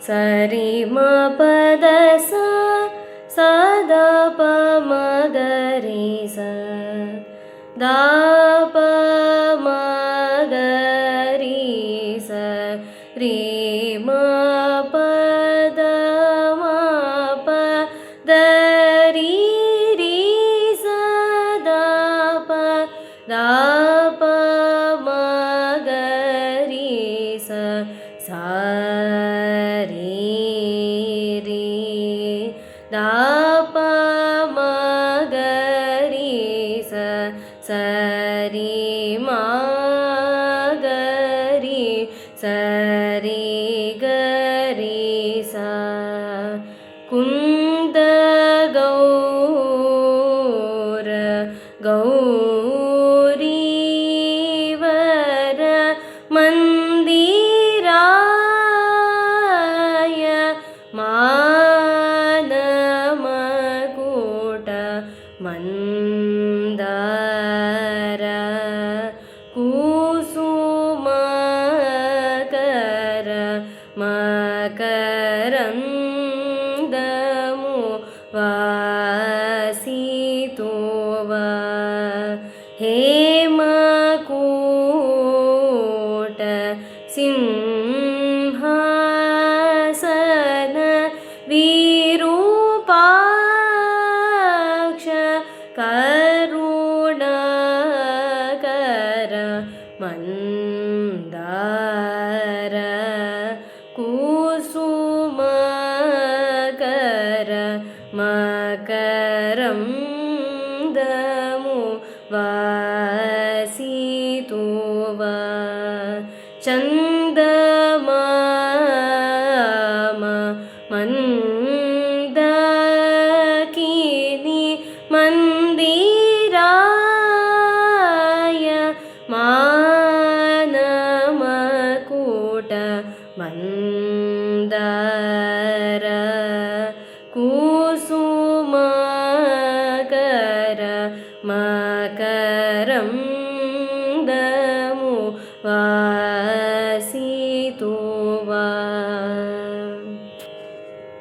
सरि म पद सा सा द प म ग रे सा दा प म ग रे सा रे म प द म प द री री सा दा प दा प म ग रे सा सा रे रे दा प म ग रे सा ಸ ರಿ ಮ ಗ ರಿ ಸ ರಿ ಗ ರಿ ಸ ಕುಂದ ಗೌರ ಗೌರೀವರ ಮಂದಿರಾಯ ಮಾನಮಕೂಟ ಮಂದಾರ ಕುಸುಮಕರ ಮಕರಂದಮು ವಾಸಿತೋವ ಹೇಮಕೂಟ ಸಿಂಹಾಸನ ವಿರೂಪಾಕ್ಷ ಕರುಣಾಕರ ಮಂದಾರ ಕುಸುಮಕರ ಮಕರಂದಮು ವಾಸಿತೋವ ಚಂದಮಾಮ ಮಂದಕಿನಿ ಮಂದಿರಾಯ ಮಾನಮಕೂಟ ಮಂದಾರ ಕುಸುಮಕರ ಮಕರಂದಮು ವಾ